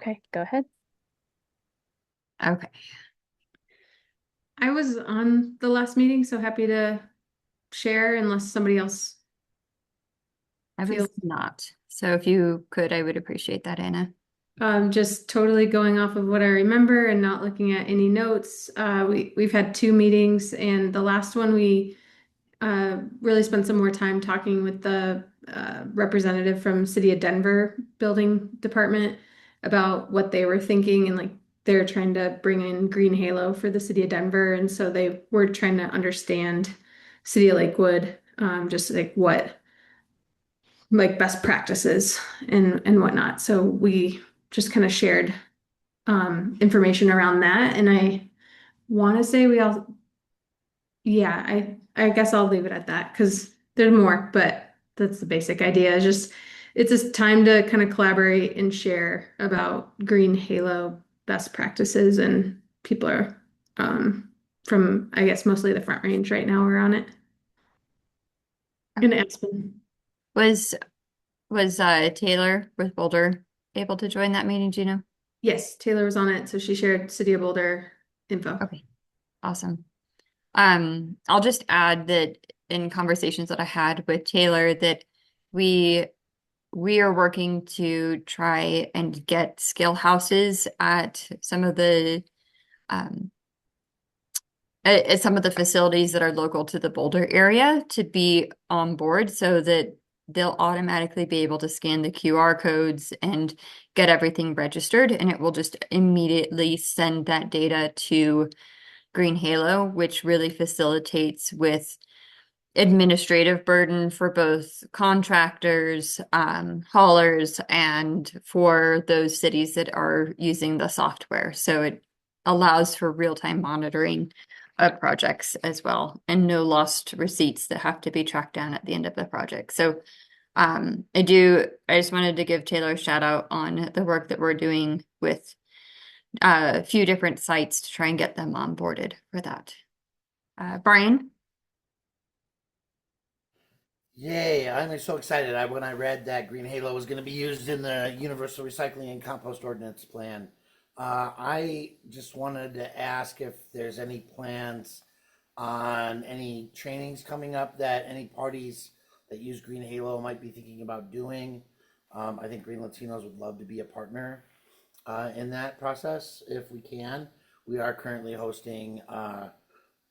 Okay, go ahead. Okay. I was on the last meeting, so happy to share unless somebody else I feels. was not. So if you could, I would appreciate that, Anna. Just totally going off of what I remember and not looking at any notes. We've had two meetings, and the last one we really spent some more time talking with the representative from City of Denver Building Department about what they were thinking, and like they're trying to bring in Green Halo for the City of Denver, and so they were trying to understand City of Lakewood, just like what like best practices and whatnot. So we just kind of shared information around that, and I want to say we all yeah, I guess I'll leave it at that because there's more, but that's the basic idea. It's a time to kind of collaborate and share about Green Halo best practices, and people are from I guess mostly the Front Range right now are on it in Okay. Aspen. Was Taylor with Boulder able to join that meeting, do you know? Yes, Taylor was on it, so she shared City of Boulder info. Okay, awesome. I'll just add that in conversations that I had with Taylor that we we are working to try and get skill houses um, at some of the facilities that are local to the Boulder area to be on board so that they'll automatically be able to scan the QR codes and get everything registered, and it will just immediately send that data to Green Halo, which really facilitates with administrative burden for both contractors, haulers, and for those cities that are using the software. So it allows for real-time monitoring of projects as well, and no lost receipts that have to be tracked down at the end of the project. So I just wanted to give Taylor a shout out on the work that we're doing with a few different sites to try and get them onboarded for that. Brian? Yay, I'm so excited. When I read that Green Halo was going to be used in the Universal Recycling and Compost Ordinance Plan, I just wanted to ask if there's any plans on any trainings coming up that any parties that use Green Halo might be thinking about doing. I think Green Latinos would love to be a partner in that process if we can. We are currently hosting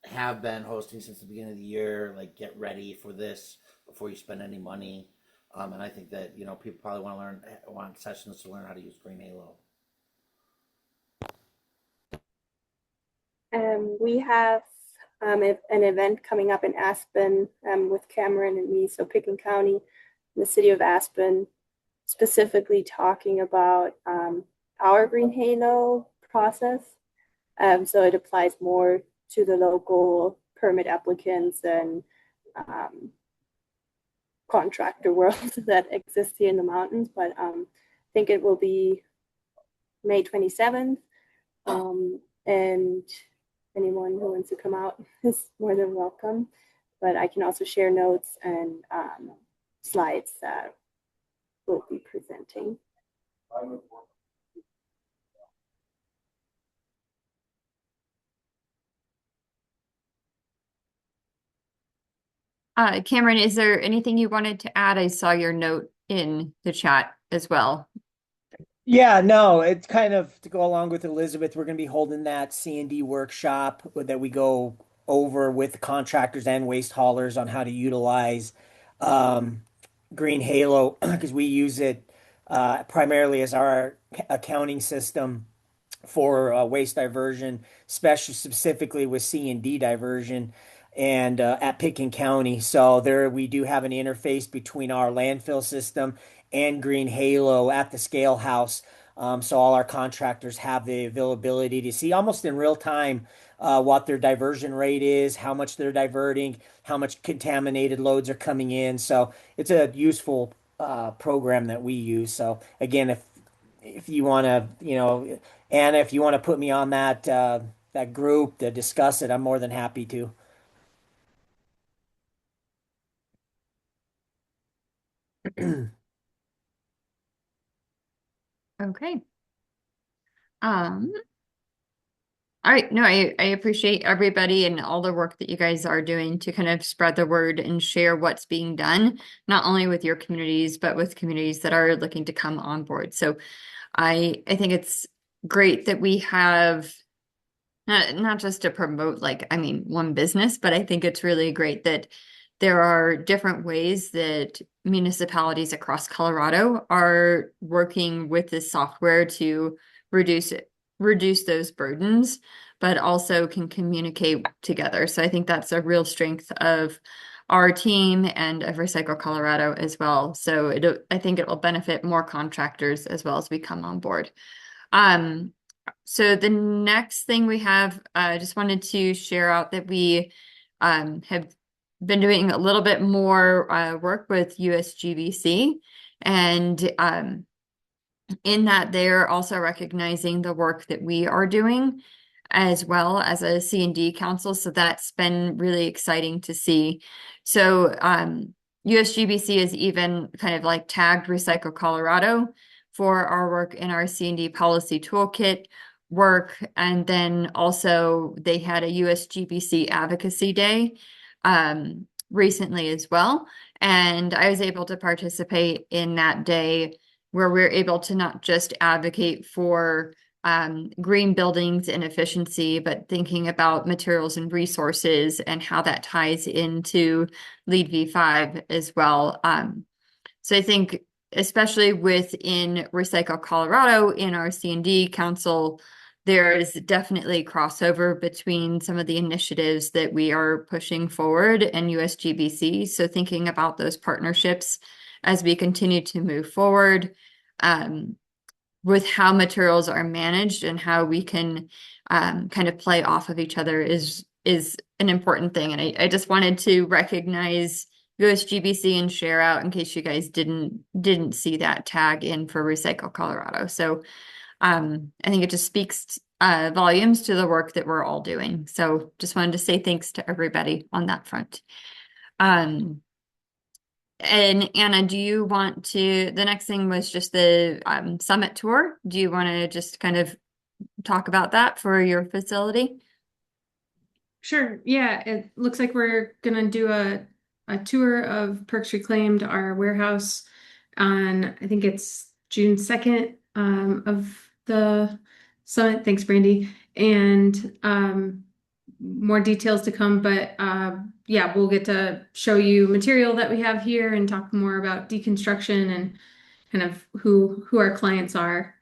have been hosting since the beginning of the year, like get ready for this before you spend any money. And I think that people probably want sessions to learn how to use Green Halo. We have an event coming up in Aspen with Cameron and me, so Picken County, the city of Aspen, specifically talking about our Green Halo process. So it applies more to the local permit applicants and contractor world that exists here in the mountains. But I think it will be May 27th. And anyone who wants to come out is more than welcome. But I can also share notes and slides that we'll be presenting. Cameron, is there anything you wanted to add? I saw your note in the chat as well. Yeah, no, it's kind of to go along with Elizabeth. We're going to be holding that C&D workshop that we go over with contractors and waste haulers on how to utilize um, Green Halo because we use it primarily as our accounting system for waste diversion, especially specifically with C&D diversion and at Picken County. So there we do have an interface between our landfill system and Green Halo at the scale house. So all our contractors have the availability to see almost in real time what their diversion rate is, how much they're diverting, how much contaminated loads are coming in. So it's a useful program that we use. So again, if you want to, Anna, if you want to put me on that group to discuss it, I'm more than happy to. Okay. Um, all right, no, I appreciate everybody and all the work that you guys are doing to kind of spread the word and share what's being done, not only with your communities, but with communities that are looking to come on board. So I think it's great that we have not just to promote like I mean one business, but I think it's really great that there are different ways that municipalities across Colorado are working with this software to reduce reduce those burdens, but also can communicate together. So I think that's a real strength of our team and of Recycle Colorado as well. So I think it will benefit more contractors as well as we come on board. Um, so the next thing we have, I just wanted to share out that we have been doing a little bit more work with USGBC, and in that they're also recognizing the work that we are doing as well as a C&D council. So that's been really exciting to see. So USGBC is even kind of like tagged Recycle Colorado for our work in our C&D policy toolkit work. And then also they had a USGBC advocacy day recently as well. And I was able to participate in that day where we're able to not just advocate for green buildings and efficiency, but thinking about materials and resources and how that ties into Lead V5 as well. So I think, especially within Recycle Colorado in our C&D council, there is definitely crossover between some of the initiatives that we are pushing forward and USGBC. So thinking about those partnerships as we continue to move forward with how materials are managed and how we can kind of play off of each other is an important thing. And I just wanted to recognize USGBC and share out in case you guys didn't see that tag in for Recycle Colorado. So I think it just speaks volumes to the work that we're all doing. So just wanted to say thanks to everybody on that front. And Anna, do you want to, the next thing was just the summit tour. Do you want to just kind of talk about that for your facility? Sure. Yeah, it looks like we're gonna do a tour of Perks Reclaimed, our warehouse, on I think it's June 2nd of the summit. Thanks, Brandy. And more details to come, but yeah, we'll get to show you material that we have here and talk more about deconstruction and kind of who our clients are.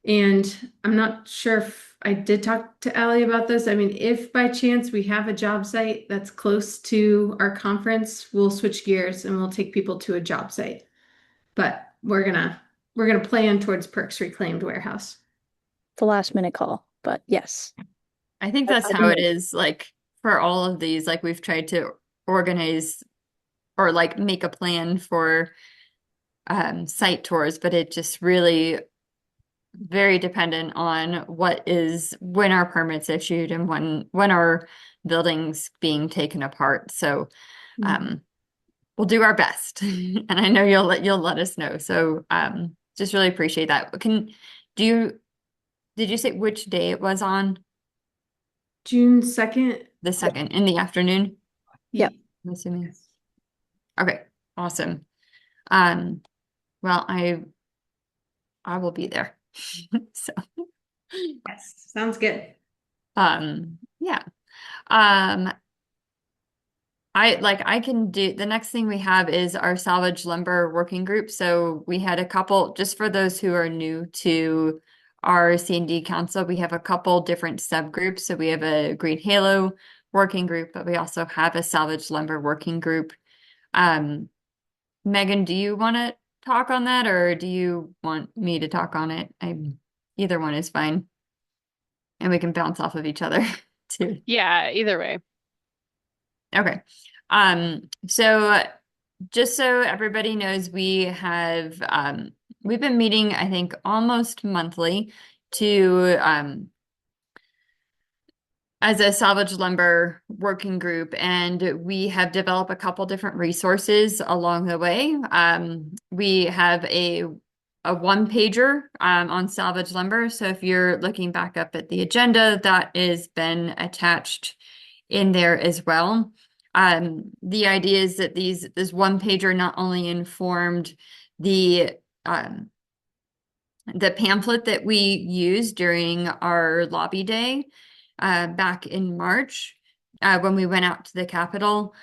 And I'm not sure if I did talk to Allie about this. I mean, if by chance we have a job site that's close to our conference, we'll switch gears and we'll take people to a job site. But we're gonna plan towards Perks Reclaimed Warehouse. The last minute call, but yes. I think that's how it is, like for all of these, like we've tried to organize or like make a plan for site tours, but it just really very dependent on when our permits issued and when our buildings being taken apart. So we'll do our best. And I know you'll let us know. So just really appreciate that. Did you say which day it was on? June 2nd. The 2nd in the afternoon? Yep. I'm assuming. Okay, awesome. Well, I will be there. So Yes, sounds good. yeah. I can do the next thing we have is our salvage lumber working group. So we had a couple, just for those who are new to our C&D council, we have a couple different subgroups. So we have a Green Halo working group, but we also have a salvage lumber working group. Megan, do you want to talk on that or do you want me to talk on it? Either one is fine. And we can bounce off of each other too. Yeah, either way. Okay. So just so everybody knows, we've been meeting, I think, almost monthly to as a salvage lumber working group, and we have developed a couple different resources along the way. We have a a one pager on salvage lumber. So if you're looking back up at the agenda, that has been attached in there as well. The idea is that this one pager not only informed the um, the pamphlet that we used during our lobby day back in March when we went out to the Capitol.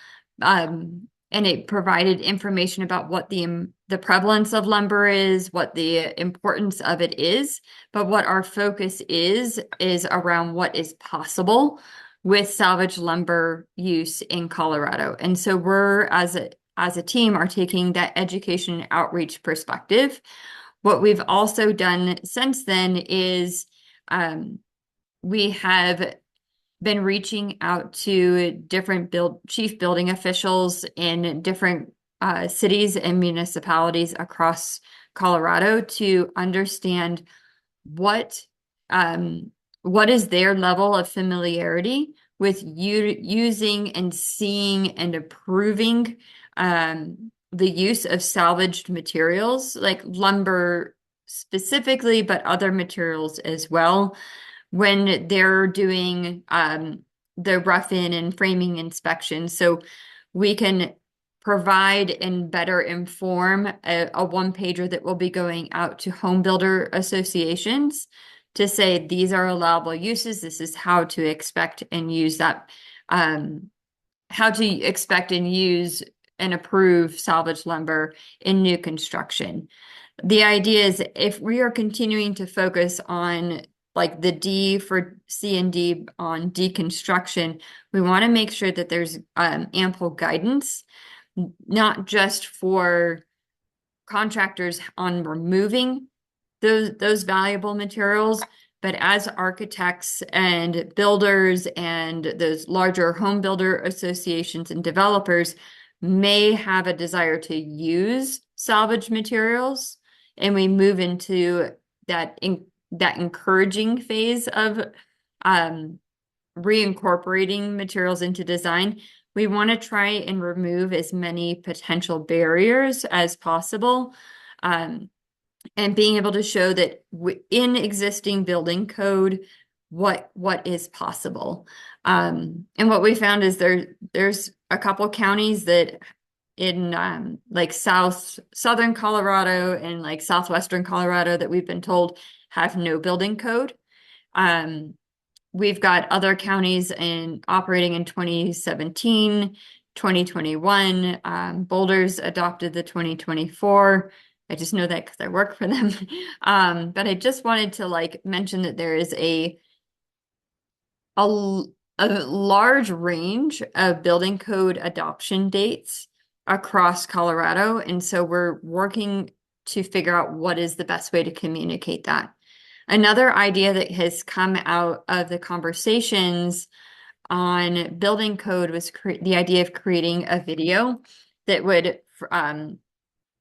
And it provided information about what the prevalence of lumber is, what the importance of it is, but what our focus is around what is possible with salvage lumber use in Colorado. And so we're as a team are taking that education and outreach perspective. What we've also done since then is we have been reaching out to different chief building officials in different cities and municipalities across Colorado to understand what what is their level of familiarity with using and seeing and approving the use of salvaged materials like lumber specifically, but other materials as well when they're doing the rough-in and framing inspection. So we can provide and better inform a one-pager that will be going out to home builder associations to say these are allowable uses. This is how to expect and use that, how to expect and use and approve salvage lumber in new construction. The idea is if we are continuing to focus on like the D for C and D on deconstruction, we want to make sure that there's ample guidance, not just for contractors on removing those valuable materials, but as architects and builders and those larger home builder associations and developers may have a desire to use salvage materials, and we move into that encouraging phase of reincorporating materials into design. We want to try and remove as many potential barriers as possible. And being able to show that in existing building code, what is possible. And what we found is there's a couple counties that in like southern Colorado and like southwestern Colorado that we've been told have no building code. We've got other counties operating in 2017, 2021. Boulder's adopted the 2024. I just know that because I work for them. But I just wanted to like mention that there is a large range of building code adoption dates across Colorado. And so we're working to figure out what is the best way to communicate that. Another idea that has come out of the conversations on building code was the idea of creating a video that would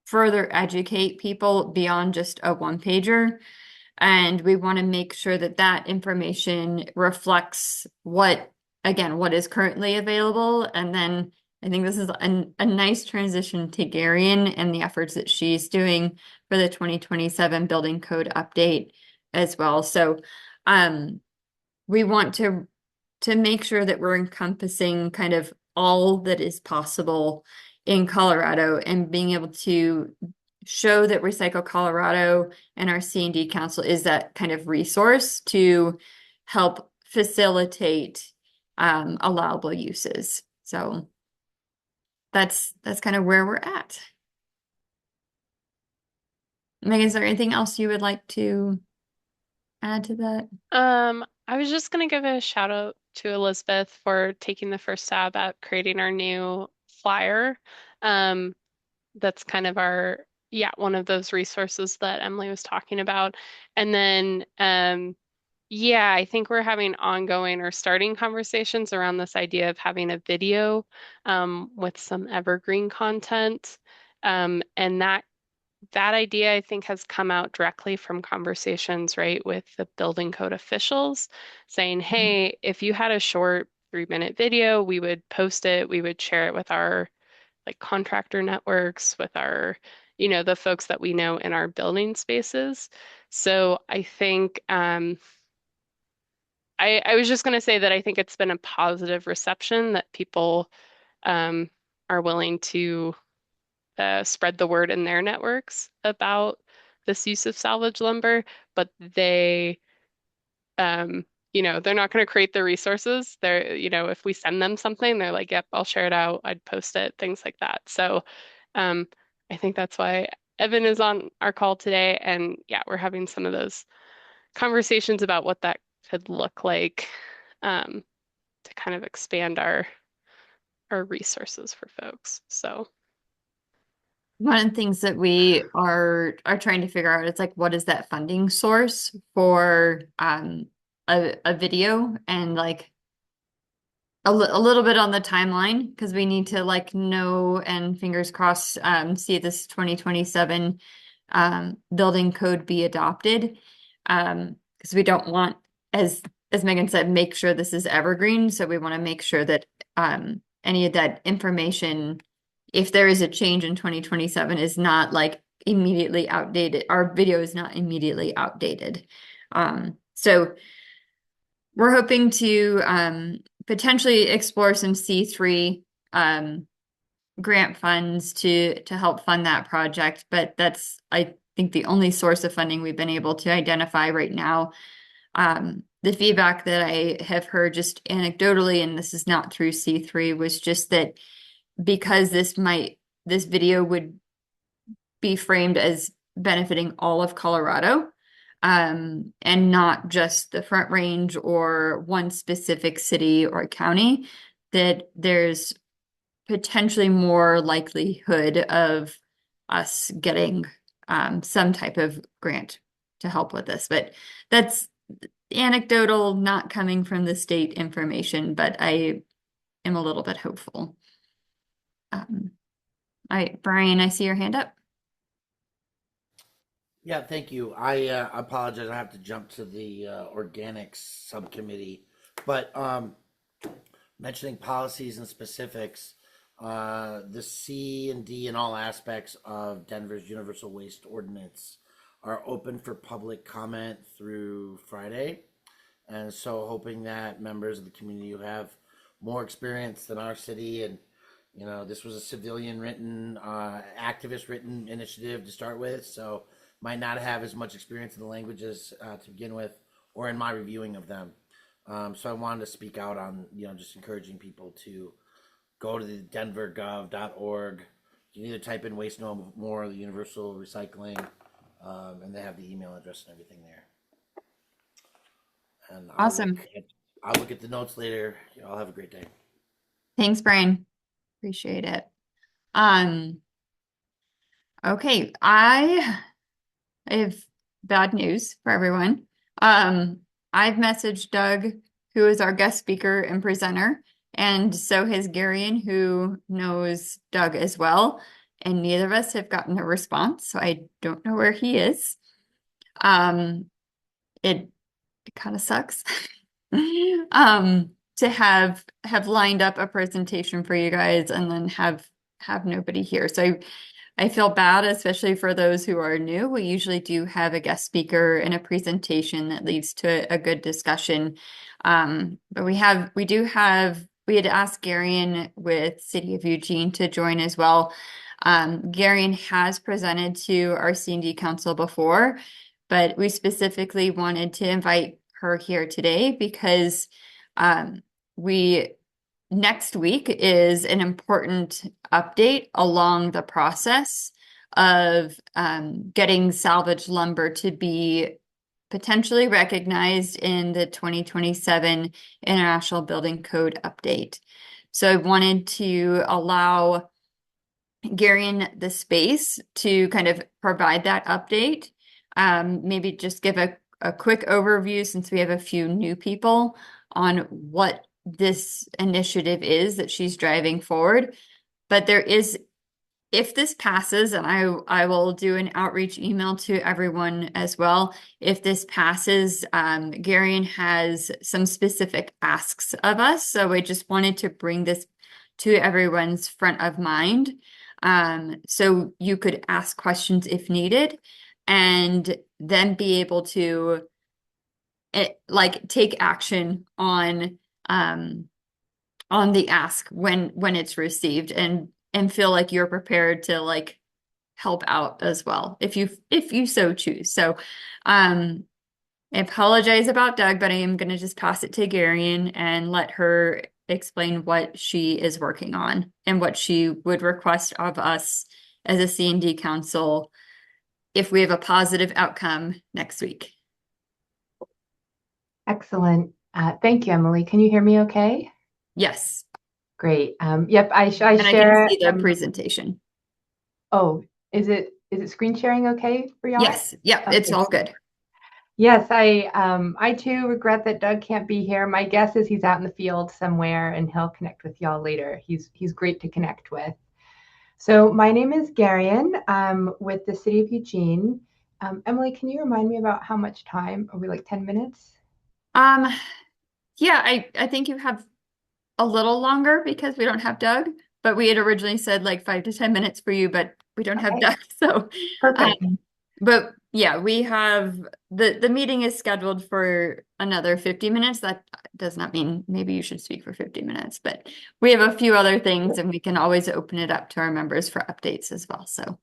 further educate people beyond just a one pager. And we want to make sure that that information reflects what is currently available. And then I think this is a nice transition to Garion and the efforts that she's doing for the 2027 building code update as well. So we want to make sure that we're encompassing kind of all that is possible in Colorado and being able to show that Recycle Colorado and our C&D Council is that kind of resource to help facilitate allowable uses. So that's kind of where we're at. Megan, is there anything else you would like to add to that? I was just gonna give a shout out to Elizabeth for taking the first stab at creating our new flyer. That's kind of one of those resources that Emily was talking about. And then, yeah, I think we're having ongoing or starting conversations around this idea of having a video, with some evergreen content. And that idea, I think, has come out directly from conversations, right, with the building code officials saying, hey, if you had a short 3-minute video, we would post it, we would share it with our like contractor networks, with our, the folks that we know in our building spaces. So I think I was just going to say that I think it's been a positive reception that people um, are willing to spread the word in their networks about this use of salvage lumber, but um, they're not going to create the resources. If we send them something, they're like, yep, I'll share it out. I'd post it, things like that. So, um, I think that's why Evan is on our call today. And yeah, we're having some of those conversations about what that could look like, um, to kind of expand our resources for folks. So, One of the things that we are trying to figure out is like what is that funding source for a video, and like a little bit on the timeline, because we need to like know, and fingers crossed, see this 2027 building code be adopted. Because we don't want, as Megan said, make sure this is evergreen. So we want to make sure that any of that information, if there is a change in 2027, is not like immediately outdated. Our video is not immediately outdated. So we're hoping to potentially explore some C3 grant funds to help fund that project, but that's, I think, the only source of funding we've been able to identify right now. The feedback that I have heard just anecdotally, and this is not through C3, was just that because this video would be framed as benefiting all of Colorado, and not just the Front Range or one specific city or county, that there's potentially more likelihood of us getting some type of grant to help with this. But that's anecdotal, not coming from the state information, but I am a little bit hopeful. All right, Brian, I see your hand up. Yeah, thank you. I apologize. I have to jump to the organics subcommittee, but mentioning policies and specifics, the C and D in all aspects of Denver's universal waste ordinance are open for public comment through Friday. And so hoping that members of the community who have more experience than our city, and this was a civilian written, activist written initiative to start with, so might not have as much experience in the languages to begin with, or in my reviewing of them. So I wanted to speak out on, just encouraging people to go to the denvergov.org. You can either type in waste no more or the universal recycling, and they have the email address and everything there. And Awesome. I'll look at the notes later. I'll have a great day. Thanks, Brian. Appreciate it. Okay, I have bad news for everyone. I've messaged Doug, who is our guest speaker and presenter, and so has Garion, who knows Doug as well, and neither of us have gotten a response, so I don't know where he is. It kind of sucks to have lined up a presentation for you guys and then have nobody here. So I feel bad, especially for those who are new. We usually do have a guest speaker and a presentation that leads to a good discussion. But we had asked Garion with City of Eugene to join as well. Garion has presented to our C&D Council before, but we specifically wanted to invite her here today because next week is an important update along the process of getting salvaged lumber to be potentially recognized in the 2027 International Building Code update. So I wanted to allow Garion the space to kind of provide that update. Maybe just give a quick overview, since we have a few new people, on what this initiative is that she's driving forward. But if this passes, and I will do an outreach email to everyone as well. If this passes, Garion has some specific asks of us. So I just wanted to bring this to everyone's front of mind. So you could ask questions if needed and then be able to like take action on the ask when it's received and feel like you're prepared to like help out as well if you so choose. So I apologize about Doug, but I am going to just pass it to Garion and let her explain what she is working on and what she would request of us as a C&D council if we have a positive outcome next week. Excellent. Thank you, Emily. Can you hear me okay? Yes. Great. Yep, I And I can share. see the presentation. Oh, is it screen sharing okay for y'all? Yes. Yeah, it's Okay. all good. Yes, I too regret that Doug can't be here. My guess is he's out in the field somewhere and he'll connect with y'all later. He's great to connect with. So my name is Garion. I'm with the City of Eugene. Emily, can you remind me about how much time? Are we like 10 minutes? Yeah, I think you have a little longer because we don't have Doug, but we had originally said like 5 to 10 minutes for you, but we don't have Okay. Doug. So, Perfect. but yeah, we have the meeting is scheduled for another 50 minutes. That does not mean maybe you should speak for 50 minutes, but we have a few other things and we can always open it up to our members for updates as well. So,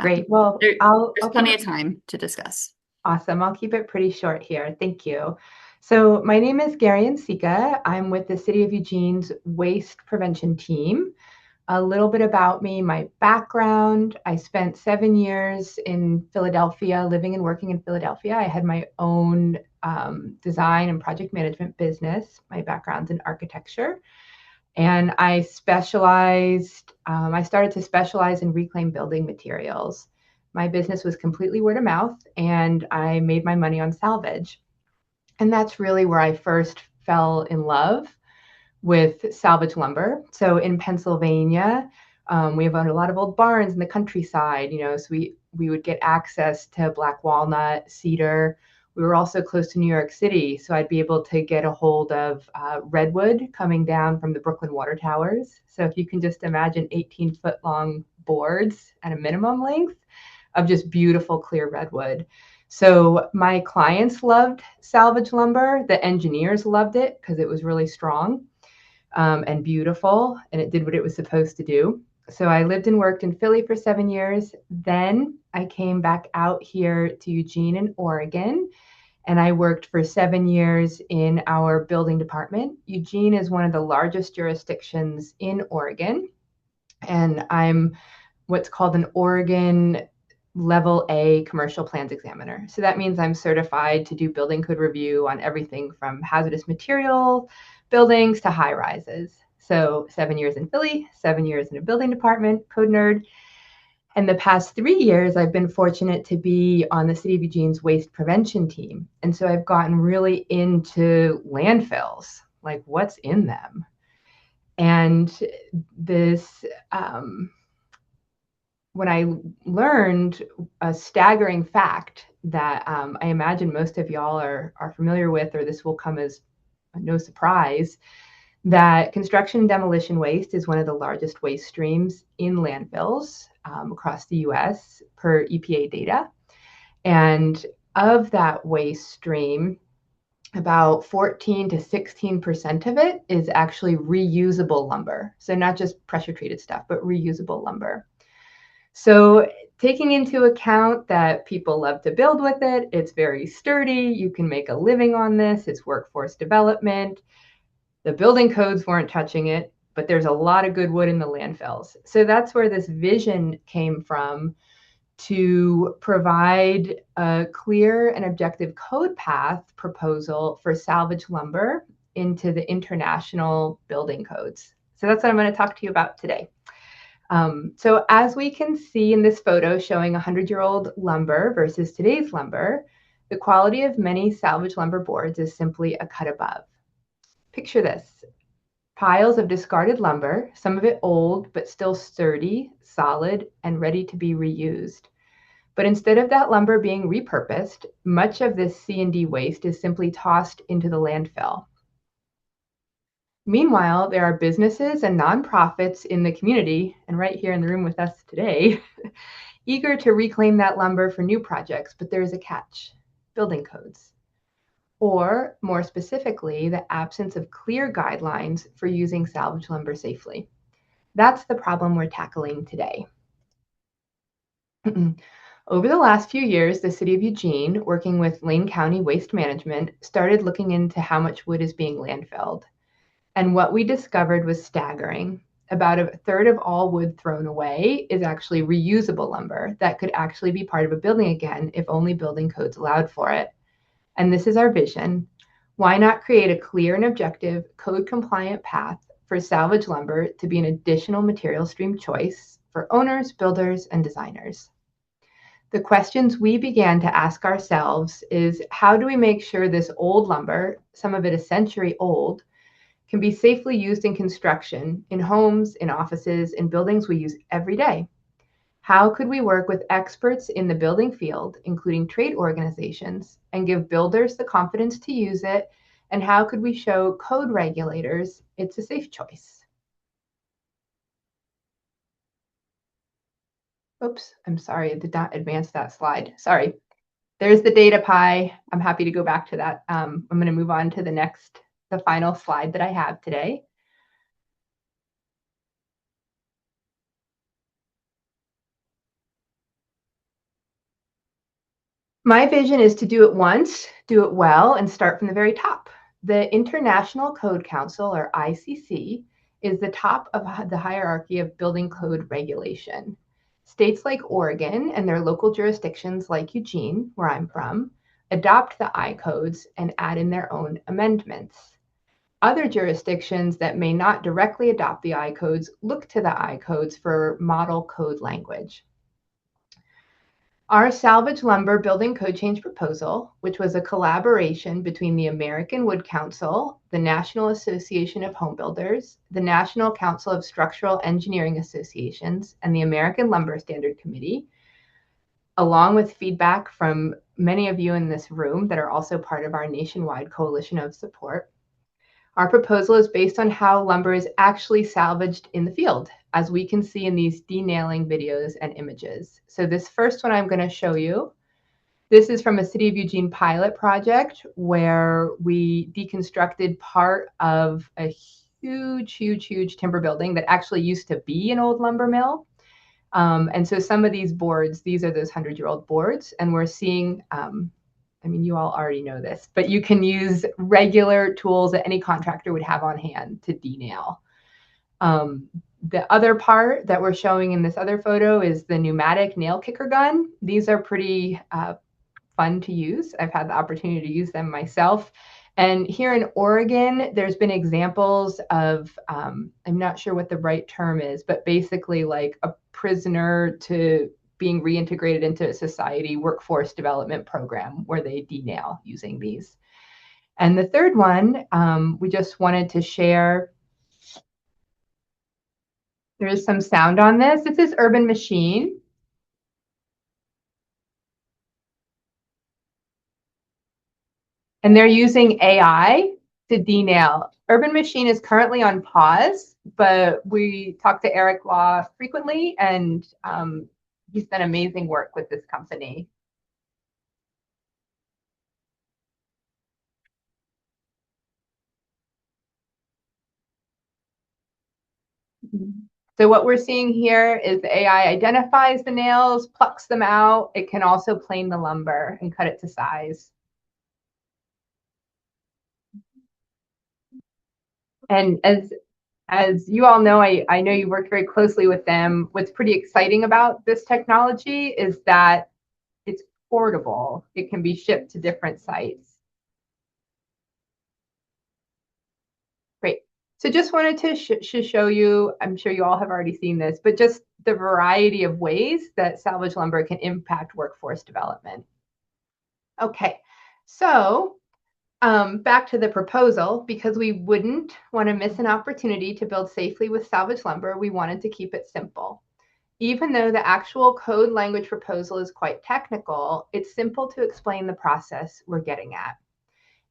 Great. Well, there's I'll keep plenty it of time to discuss. awesome. I'll keep it pretty short here. Thank you. So my name is Garion Sika. I'm with the City of Eugene's Waste Prevention Team. A little bit about me, my background. I spent 7 years in Philadelphia, living and working in Philadelphia. I had my own design and project management business. My background's in architecture. And I started to specialize in reclaimed building materials. My business was completely word of mouth, and I made my money on salvage. And that's really where I first fell in love with salvage lumber. So in Pennsylvania, we have a lot of old barns in the countryside, so we would get access to black walnut, cedar. We were also close to New York City, so I'd be able to get a hold of redwood coming down from the Brooklyn water towers. So if you can just imagine 18-foot long boards at a minimum length of just beautiful clear redwood. So my clients loved salvage lumber. The engineers loved it because it was really strong and beautiful, and it did what it was supposed to do. So I lived and worked in Philly for 7 years. Then I came back out here to Eugene in Oregon, and I worked for 7 years in our building department. Eugene is one of the largest jurisdictions in Oregon, and I'm what's called an Oregon Level A commercial plans examiner. So that means I'm certified to do building code review on everything from hazardous material buildings to high rises. So 7 years in Philly, 7 years in a building department, code nerd. And the past 3 years, I've been fortunate to be on the City of Eugene's waste prevention team. And so I've gotten really into landfills, like what's in them. And this, when I learned a staggering fact that I imagine most of y'all are familiar with, or this will come as no surprise, that construction and demolition waste is one of the largest waste streams in landfills across the US per EPA data. And of that waste stream, about 14 to 16% of it is actually reusable lumber. So not just pressure treated stuff, but reusable lumber. So taking into account that people love to build with it, it's very sturdy, you can make a living on this, it's workforce development. The building codes weren't touching it, but there's a lot of good wood in the landfills. So that's where this vision came from, to provide a clear and objective code path proposal for salvage lumber into the international building codes. So that's what I'm going to talk to you about today. So as we can see in this photo showing 100-year-old lumber versus today's lumber, the quality of many salvage lumber boards is simply a cut above. Picture this: piles of discarded lumber, some of it old, but still sturdy, solid, and ready to be reused. But instead of that lumber being repurposed, much of this C&D waste is simply tossed into the landfill. Meanwhile, there are businesses and nonprofits in the community, and right here in the room with us today, eager to reclaim that lumber for new projects, but there is a catch: building codes. Or more specifically, the absence of clear guidelines for using salvage lumber safely. That's the problem we're tackling today. Over the last few years, the City of Eugene, working with Lane County Waste Management, started looking into how much wood is being landfilled. And what we discovered was staggering. About a third of all wood thrown away is actually reusable lumber that could actually be part of a building again if only building codes allowed for it. And this is our vision. Why not create a clear and objective, code-compliant path for salvage lumber to be an additional material stream choice for owners, builders, and designers? The questions we began to ask ourselves is, how do we make sure this old lumber, some of it a century old, can be safely used in construction, in homes, in offices, in buildings we use every day? How could we work with experts in the building field, including trade organizations, and give builders the confidence to use it? And how could we show code regulators it's a safe choice? Oops, I'm sorry, I did not advance that slide. Sorry. There's the data pie. I'm happy to go back to that. I'm going to move on to the final slide that I have today. My vision is to do it once, do it well, and start from the very top. The International Code Council, or ICC, is the top of the hierarchy of building code regulation. States like Oregon and their local jurisdictions like Eugene, where I'm from, adopt the I codes and add in their own amendments. Other jurisdictions that may not directly adopt the I codes look to the I codes for model code language. Our salvage lumber building code change proposal, which was a collaboration between the American Wood Council, the National Association of Home Builders, the National Council of Structural Engineering Associations, and the American Lumber Standard Committee, along with feedback from many of you in this room that are also part of our nationwide coalition of support. Our proposal is based on how lumber is actually salvaged in the field, as we can see in these denailing videos and images. So this first one I'm going to show you, this is from a City of Eugene pilot project where we deconstructed part of a huge timber building that actually used to be an old lumber mill. And so some of these boards, these are those 100-year-old boards, and we're seeing I mean, you all already know this, but you can use regular tools that any contractor would have on hand to denail. The other part that we're showing in this other photo is the pneumatic nail kicker gun. These are pretty fun to use. I've had the opportunity to use them myself. And here in Oregon, there's been examples of, I'm not sure what the right term is, but basically like a prisoner to being reintegrated into a society workforce development program where they denail using these. And the third one, we just wanted to share. There is some sound on this. This is Urban Machine. And they're using AI to denail. Urban Machine is currently on pause, but we talk to Eric Law frequently, and he's done amazing work with this company. So what we're seeing here is the AI identifies the nails, plucks them out. It can also plane the lumber and cut it to size. And as you all know, I know you worked very closely with them. What's pretty exciting about this technology is that it's portable. It can be shipped to different sites. Great. So just wanted to show you, I'm sure you all have already seen this, but just the variety of ways that salvage lumber can impact workforce development. Okay, so back to the proposal, because we wouldn't want to miss an opportunity to build safely with salvage lumber, we wanted to keep it simple. Even though the actual code language proposal is quite technical, it's simple to explain the process we're getting at.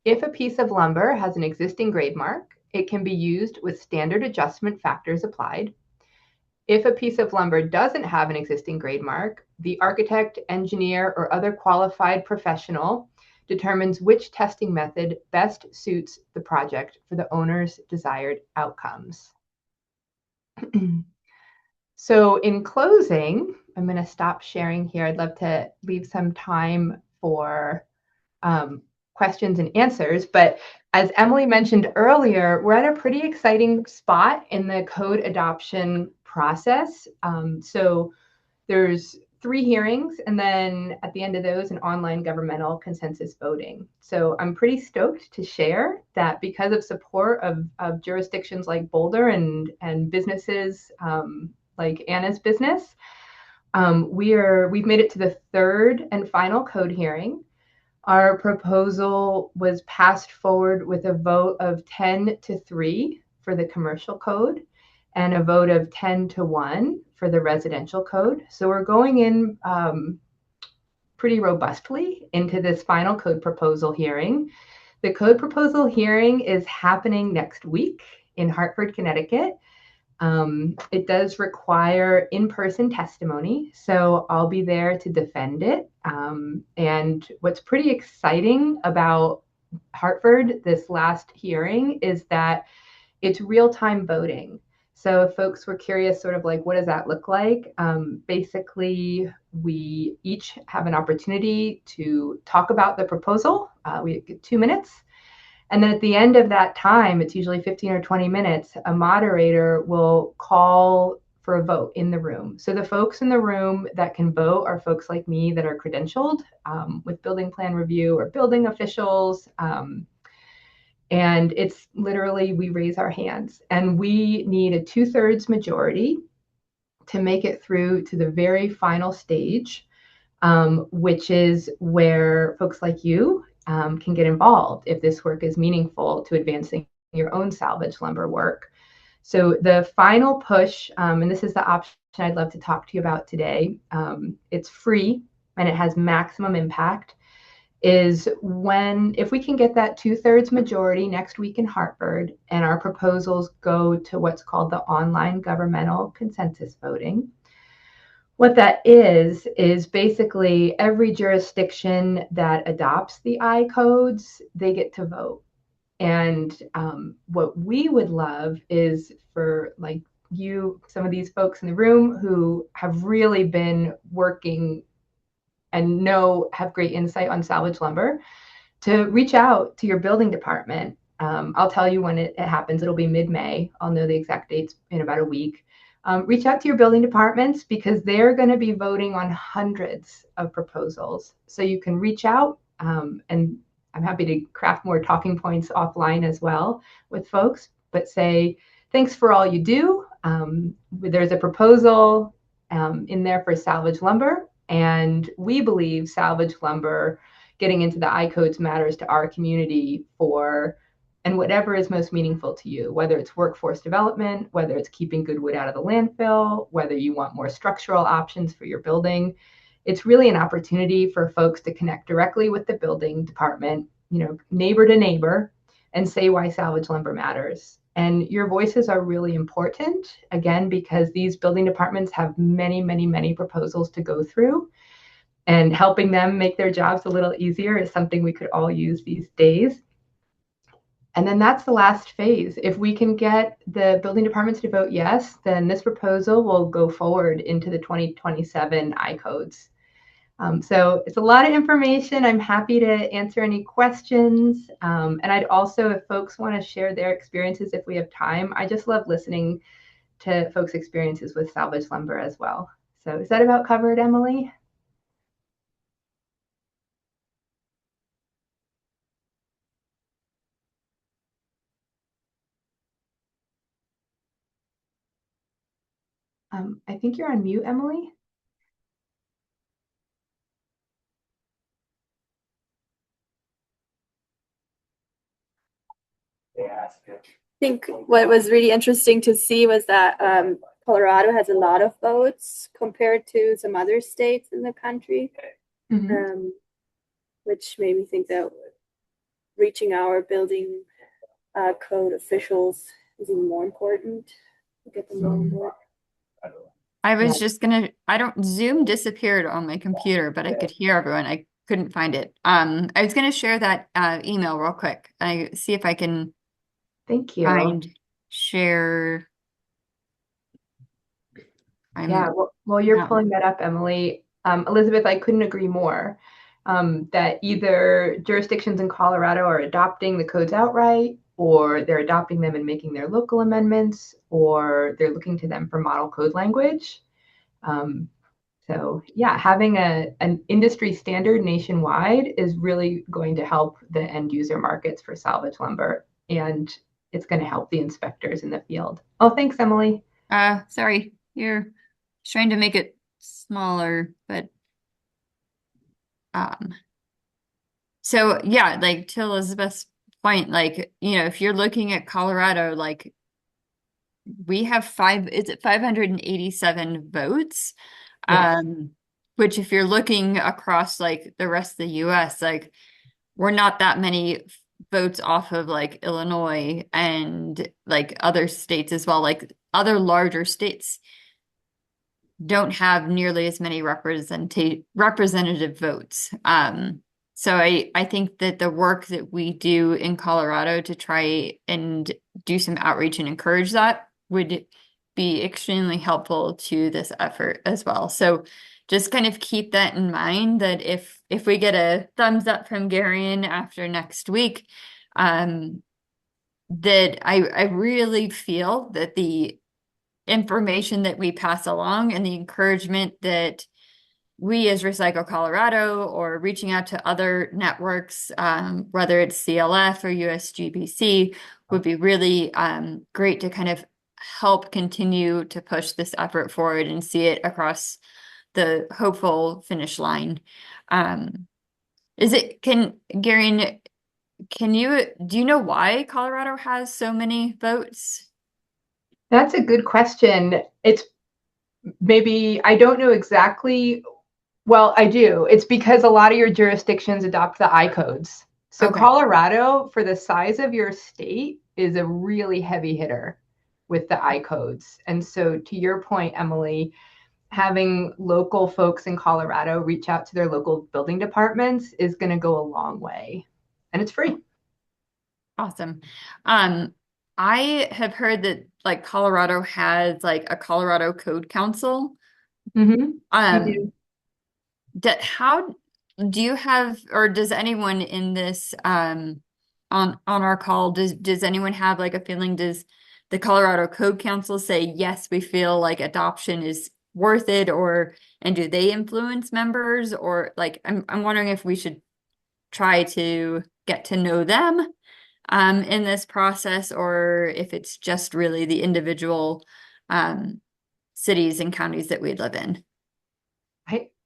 If a piece of lumber has an existing grade mark, It can be used with standard adjustment factors applied. If a piece of lumber doesn't have an existing grade mark, the architect, engineer, or other qualified professional determines which testing method best suits the project for the owner's desired outcomes. So in closing, I'm going to stop sharing here. I'd love to leave some time for questions and answers. But as Emily mentioned earlier, we're at a pretty exciting spot in the code adoption process. So there's 3 hearings, and then at the end of those, an online governmental consensus voting. So I'm pretty stoked to share that because of support of jurisdictions like Boulder and businesses like Anna's business, we've made it to the 3rd and final code hearing. Our proposal was passed forward with a vote of 10-3 for the commercial code and a vote of 10-1 for the residential code. So we're going in pretty robustly into this final code proposal hearing. The code proposal hearing is happening next week in Hartford, Connecticut. It does require in-person testimony, so I'll be there to defend it. And what's pretty exciting about Hartford, this last hearing, is that it's real-time voting. So if folks were curious, sort of like, what does that look like? Basically, we each have an opportunity to talk about the proposal. We get 2 minutes. And then at the end of that time, it's usually 15 or 20 minutes, a moderator will call for a vote in the room. So the folks in the room that can vote are folks like me that are credentialed with building plan review or building officials. And it's literally, we raise our hands and we need a 2/3 majority to make it through to the very final stage, which is where folks like you can get involved if this work is meaningful to advancing your own salvage lumber work. So the final push, and this is the option I'd love to talk to you about today, it's free and it has maximum impact, is if we can get that 2/3 majority next week in Hartford and our proposals go to what's called the online governmental consensus voting. What that is basically every jurisdiction that adopts the I codes, they get to vote. And what we would love is for like some of these folks in the room who have really been working and have great insight on salvage lumber, to reach out to your building department. I'll tell you when it happens. It'll be mid-May. I'll know the exact dates in about a week. Reach out to your building departments because they're going to be voting on hundreds of proposals. So you can reach out, and I'm happy to craft more talking points offline as well with folks, but say, thanks for all you do. There's a proposal in there for salvage lumber, and we believe salvage lumber getting into the I codes matters to our community and whatever is most meaningful to you, whether it's workforce development, whether it's keeping good wood out of the landfill, whether you want more structural options for your building. It's really an opportunity for folks to connect directly with the building department, neighbor to neighbor, and say why salvage lumber matters. And your voices are really important, again, because these building departments have many, many, many proposals to go through. And helping them make their jobs a little easier is something we could all use these days. And then that's the last phase. If we can get the building departments to vote yes, then this proposal will go forward into the 2027 I codes. So it's a lot of information. I'm happy to answer any questions. And I'd also, if folks want to share their experiences, if we have time, I just love listening to folks' experiences with salvage lumber as well. So is that about covered, Emily? I think you're on mute, Emily. I think what was really interesting to see was that Colorado has a lot of votes compared to some other states in the country, which made me think that reaching our building code officials is even more important to get them on board. I was Yeah. just gonna, I don't, Zoom disappeared on my computer, but I could hear everyone. I couldn't find it. I was gonna share that email real quick. I see if I can Thank you. find share. Yeah, I'm well, you're not, pulling that up, Emily. Elizabeth, I couldn't agree more. That either jurisdictions in Colorado are adopting the codes outright, or they're adopting them and making their local amendments, or they're looking to them for model code language. So yeah, having an industry standard nationwide is really going to help the end user markets for salvage lumber, and it's going to help the inspectors in the field. Oh, thanks, Emily. sorry, you're trying to make it smaller, but um, so yeah, like to Elizabeth's point, like, if you're looking at Colorado, like we have 587 votes? Yes. Which if you're looking across like the rest of the US, like we're not that many votes off of like Illinois and like other states as well. Like other larger states don't have nearly as many representative votes. So I think that the work that we do in Colorado to try and do some outreach and encourage that would be extremely helpful to this effort as well. So just kind of keep that in mind that if we get a thumbs up from Garion after next week, that I really feel that the information that we pass along and the encouragement that we as Recycle Colorado or reaching out to other networks, whether it's CLF or USGBC, would be really great to kind of help continue to push this effort forward and see it across the hopeful finish line. Gary, do you know why Colorado has so many votes? That's a good question. It's maybe, I don't know exactly. Well, I do. It's because a lot of your jurisdictions adopt the I codes. So Okay. Colorado, for the size of your state, is a really heavy hitter with the I codes. And so to your point, Emily, having local folks in Colorado reach out to their local building departments is going to go a long way. And it's free. Awesome. I have heard that like Colorado has like a Colorado Code Council. Mm-hmm. Um, how do you have, or does anyone in this on our call, does anyone have like a feeling, does the Colorado Code Council say, yes, we feel like adoption is worth it, and do they influence members? Or like I'm wondering if we should try to get to know them in this process, or if it's just really the individual cities and counties that we live in.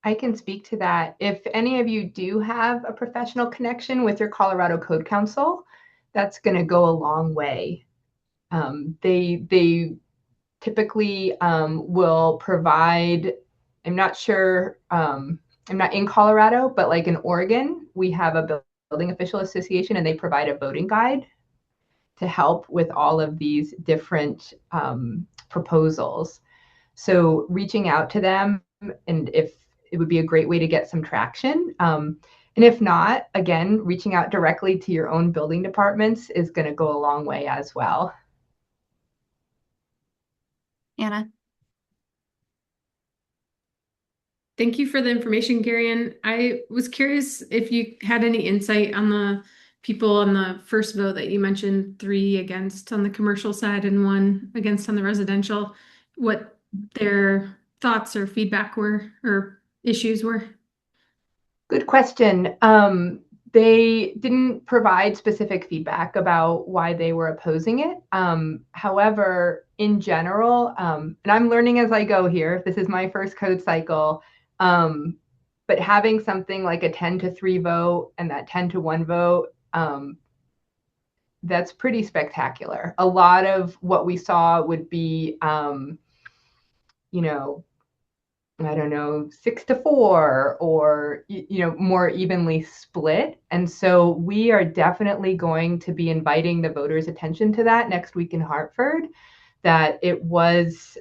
I can speak to that. If any of you do have a professional connection with your Colorado Code Council, that's going to go a long way. They typically will provide, I'm not sure, I'm not in Colorado, but like in Oregon, we have a building official association and they provide a voting guide to help with all of these different proposals. So reaching out to them, and if it would be a great way to get some traction. And if not, again, reaching out directly to your own building departments is going to go a long way as well. Anna? Thank you for the information, Garion. I was curious if you had any insight on the people on the first vote that you mentioned, 3 against on the commercial side and 1 against on the residential, what their thoughts or feedback were or issues were. Good question. They didn't provide specific feedback about why they were opposing it. However, in general, and I'm learning as I go here, this is my first code cycle, but having something like a 10-3 vote and that 10-1 vote, that's pretty spectacular. A lot of what we saw would be, I don't know, 6-4 or, more evenly split. And so we are definitely going to be inviting the voters' attention to that next week in Hartford, that it was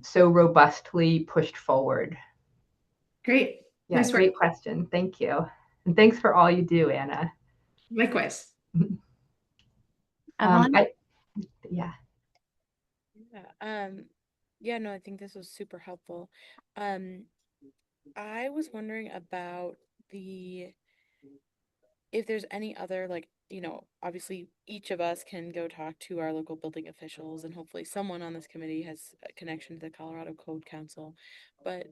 so robustly pushed forward. Great. Yeah, Nice work. great question. Thank you. And thanks for all you do, Anna. Likewise. Evelyn? Yeah. Yeah, no, I think this was super helpful. I was wondering about if there's any other, like, obviously each of us can go talk to our local building officials, and hopefully someone on this committee has a connection to the Colorado Code Council. But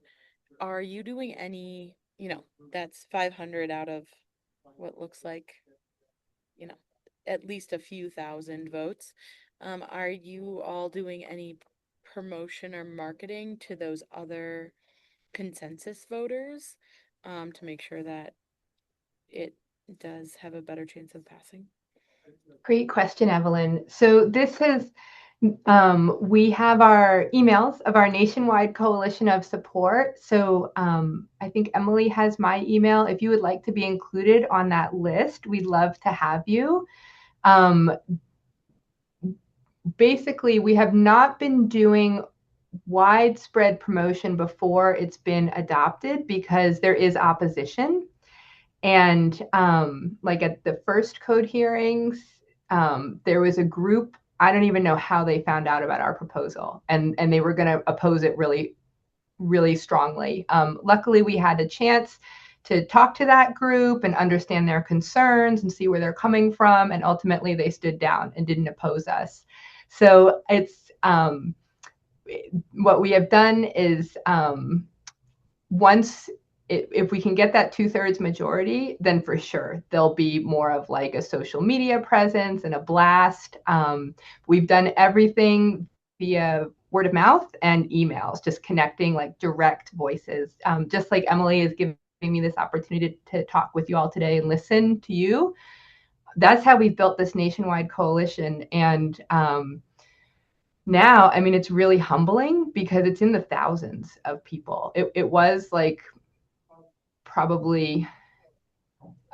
are you doing any, that's 500 out of what looks like, you know, at least a few thousand votes. Are you all doing any promotion or marketing to those other consensus voters, to make sure that it does have a better chance of passing? Great question, Evelyn. So this is, we have our emails of our nationwide coalition of support. So I think Emily has my email. If you would like to be included on that list, we'd love to have you. Basically, we have not been doing widespread promotion before it's been adopted because there is opposition. And like at the first code hearings, there was a group, I don't even know how they found out about our proposal, and they were going to oppose it really, really strongly. Luckily, we had a chance to talk to that group and understand their concerns and see where they're coming from. And ultimately, they stood down and didn't oppose us. So it's what we have done is once if we can get that 2/3 majority, then for sure there'll be more of like a social media presence and a blast. We've done everything via word of mouth and emails, just connecting like direct voices. Just like Emily is giving me this opportunity to talk with you all today and listen to you. That's how we've built this nationwide coalition. And now, I mean, it's really humbling because it's in the thousands of people. It was like probably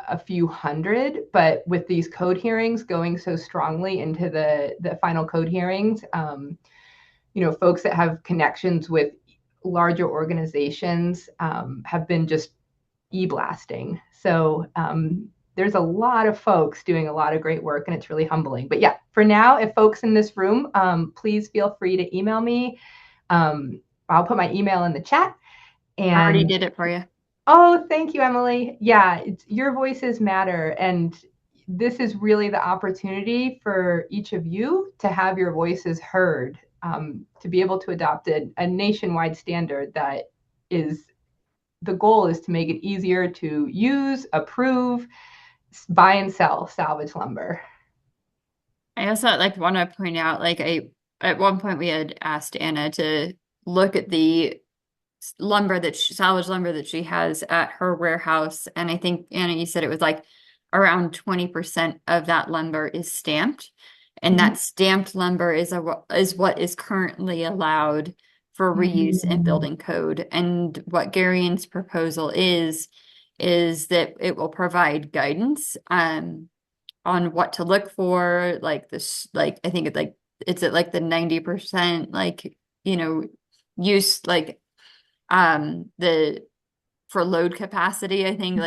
a few hundred, but with these code hearings going so strongly into the final code hearings, folks that have connections with larger organizations have been just e-blasting. So there's a lot of folks doing a lot of great work, and it's really humbling. But yeah, for now, if folks in this room, please feel free to email me. I'll put my email in the chat. And I already did it for you. Oh, thank you, Emily. Yeah, your voices matter. And this is really the opportunity for each of you to have your voices heard, to be able to adopt a nationwide standard that is, the goal is to make it easier to use, approve, buy and sell salvage lumber. I also want to point out, at one point we had asked Anna to look at the salvage lumber that she has at her warehouse, and I think Anna, you said it was like around 20% of that lumber is stamped, and that stamped lumber is what is currently allowed for reuse in building code. And what Garion's proposal is that it will provide guidance on what to look for, like this, I think it's at like the 90% use, the for load capacity. I think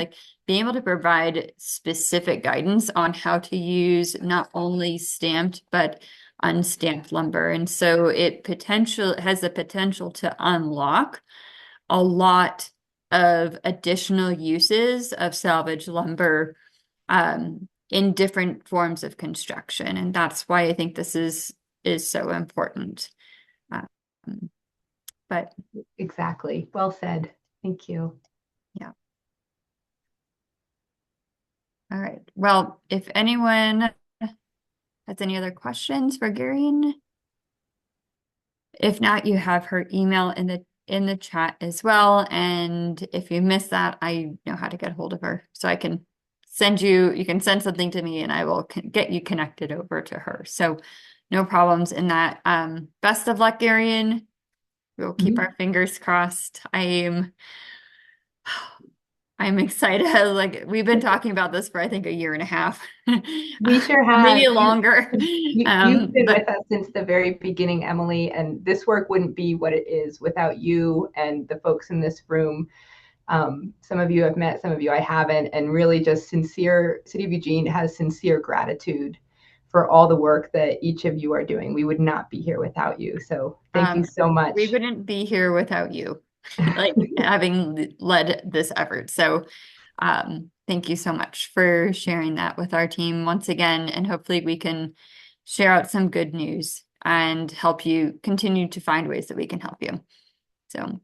being able to provide specific guidance on how to use not only stamped but unstamped lumber. And so it has the potential to unlock a lot of additional uses of salvage lumber in different forms of construction. And that's why I think this is so important. But exactly. Well said. Thank you. Yeah. All right. Well, if anyone has any other questions for Garion, if not, you have her email in the chat as well. And if you miss that, I know how to get a hold of her. So I can you can send something to me and I will get you connected over to her. So no problems in that. Best of luck, Garion. We'll keep our fingers crossed. I'm excited. Like we've been talking about this for I think a year and a half. We sure have. Maybe longer. You've been But with us since the very beginning, Emily, and this work wouldn't be what it is without you and the folks in this room. Some of you I've met, some of you I haven't, and really just sincere, City of Eugene has sincere gratitude for all the work that each of you are doing. We would not be here without you. So thank you so much. we wouldn't be here without you, like having led this effort. So thank you so much for sharing that with our team once again, and hopefully we can share out some good news and help you continue to find ways that we can help you. So,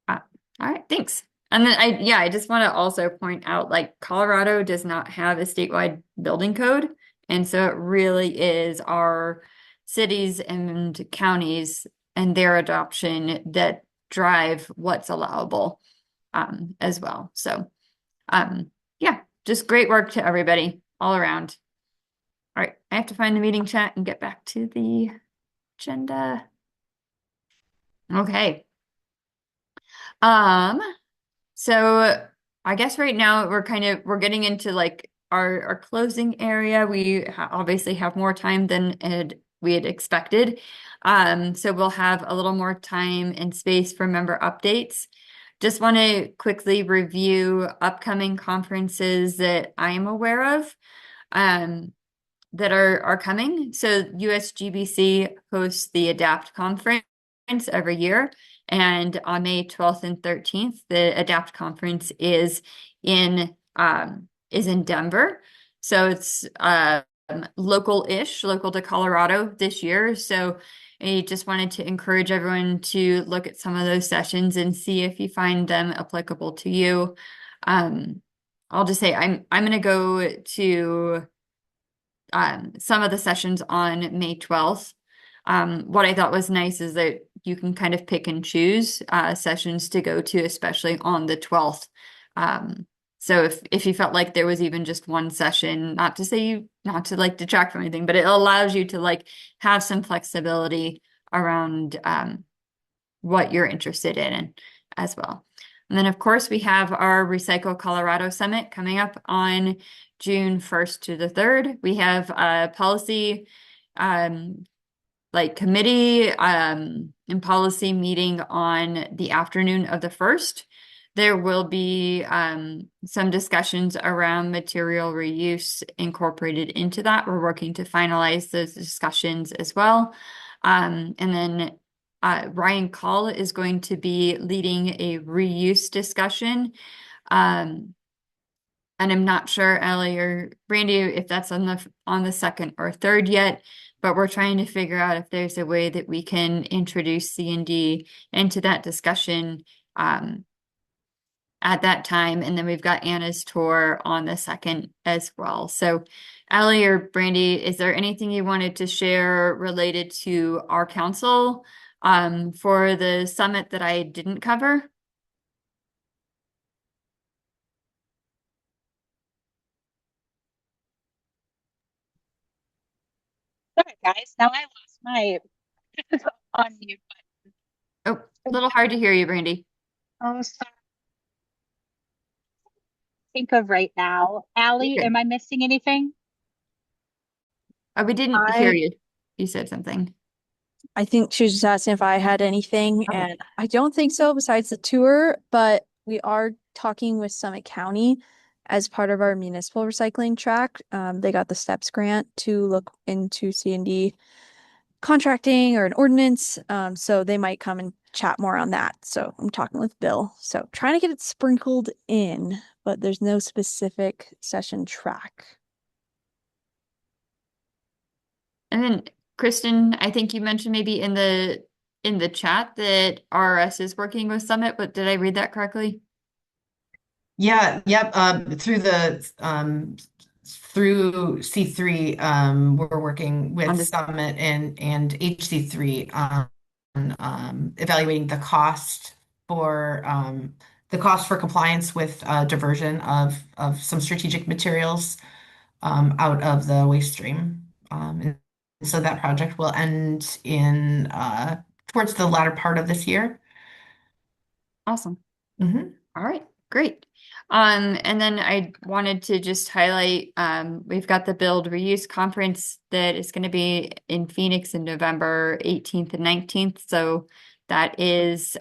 all right, thanks. And then I just want to also point out, like Colorado does not have a statewide building code, and so it really is our cities and counties and their adoption that drive what's allowable, as well. So. Yeah, just great work to everybody all around. All right, I have to find the meeting chat and get back to the agenda. Okay. So I guess right now we're getting into like our closing area. We obviously have more time than we had expected. So we'll have a little more time and space for member updates. Just want to quickly review upcoming conferences that I am aware of, that are coming. So USGBC hosts the ADAPT conference every year, and on May 12th and 13th, the ADAPT conference is in Denver. So it's local-ish, local to Colorado this year. So I just wanted to encourage everyone to look at some of those sessions and see if you find them applicable to you. I'll just say I'm going to go to some of the sessions on May 12th. What I thought was nice is that you can kind of pick and choose sessions to go to, especially on the 12th. So if you felt like there was even just one session, not to like detract from anything, but it allows you to like have some flexibility around what you're interested in as well. And then of course we have our Recycle Colorado Summit coming up on June 1st to the 3rd. We have a policy committee and policy meeting on the afternoon of the 1st. There will be some discussions around material reuse incorporated into that. We're working to finalize those discussions as well. And then Ryan Call is going to be leading a reuse discussion. And I'm not sure, Ellie or Brandy, if that's on the 2nd or 3rd yet, but we're trying to figure out if there's a way that we can introduce C&D into that discussion at that time. And then we've got Anna's tour on the 2nd as well. So Ellie or Brandy, is there anything you wanted to share related to our council for the summit that I didn't cover? Sorry, guys. Now I lost my on mute Oh, a little hard to hear you, Brandy. button. Oh, sorry. Think of right now. Allie, Okay. am I missing anything? We didn't hear you. You said something. I think she was just asking if I had anything, Okay. and I don't think so besides the tour, but we are talking with Summit County as part of our municipal recycling track. They got the STEPS grant to look into C&D contracting or an ordinance. So they might come and chat more on that. So I'm talking with Bill. So trying to get it sprinkled in, but there's no specific session track. And then Kristen, I think you mentioned maybe in the chat that RS is working with Summit, but did I read that correctly? Yeah, yep. Through C3, we're working On with this- Summit and HC3 on evaluating the cost for compliance with diversion of some strategic materials out of the waste stream. And so that project will end in towards the latter part of this year. Awesome. Hmm. All right, great. And then I wanted to just highlight, we've got the Build Reuse Conference that is going to be in Phoenix in November 18th and 19th. So that is,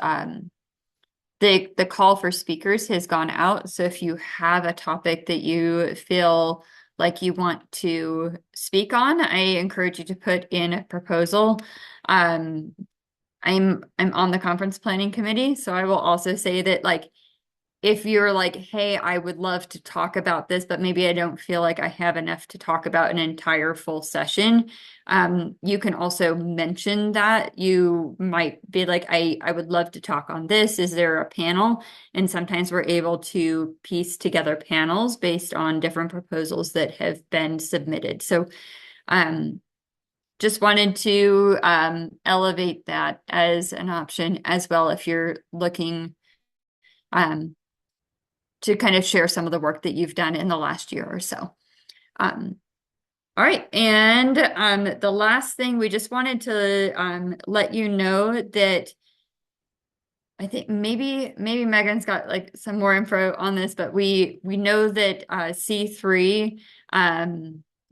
the call for speakers has gone out. So if you have a topic that you feel like you want to speak on, I encourage you to put in a proposal. Um, I'm on the conference planning committee, so I will also say that, like, if you're like, hey, I would love to talk about this, but maybe I don't feel like I have enough to talk about an entire full session, you can also mention that. You might be like, I would love to talk on this. Is there a panel? And sometimes we're able to piece together panels based on different proposals that have been submitted. So just wanted to elevate that as an option as well if you're looking to kind of share some of the work that you've done in the last year or so. All right, and the last thing, we just wanted to let you know that I think maybe Megan's got like some more info on this, but we know that C3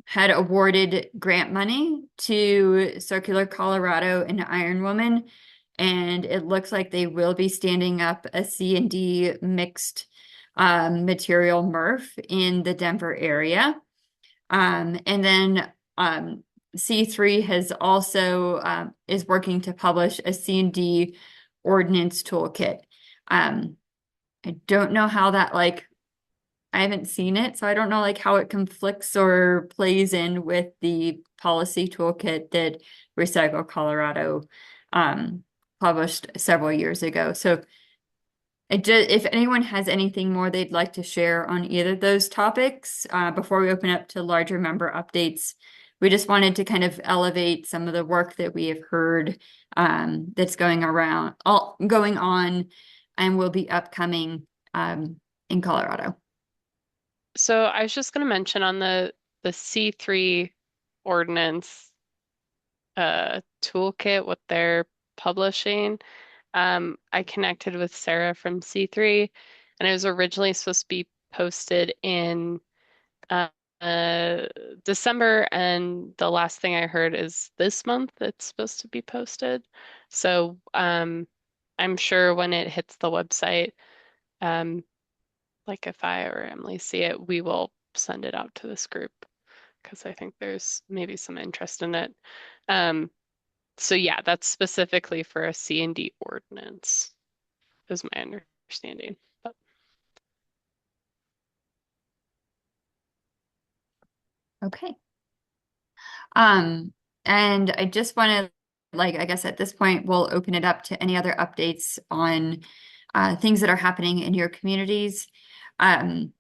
had awarded grant money to Circular Colorado and Iron Woman, and it looks like they will be standing up a C&D mixed material MRF in the Denver area. And then C3 has also is working to publish a C&D ordinance toolkit. I don't know how that, like, I haven't seen it, so I don't know like how it conflicts or plays in with the policy toolkit that Recycle Colorado published several years ago. So if anyone has anything more they'd like to share on either of those topics, before we open up to larger member updates, we just wanted to kind of elevate some of the work that we have heard that's going on and will be upcoming in Colorado. So I was just going to mention on the C3 ordinance toolkit, what they're publishing. I connected with Sarah from C3, and it was originally supposed to be posted in uh, uh, December, and the last thing I heard is this month it's supposed to be posted. So I'm sure when it hits the website, um, like if I or Emily see it, we will send it out to this group because I think there's maybe some interest in it. Um, so yeah, that's specifically for a C&D ordinance, is my understanding. But Okay. And I just want to, like, I guess at this point, we'll open it up to any other updates on things that are happening in your communities. For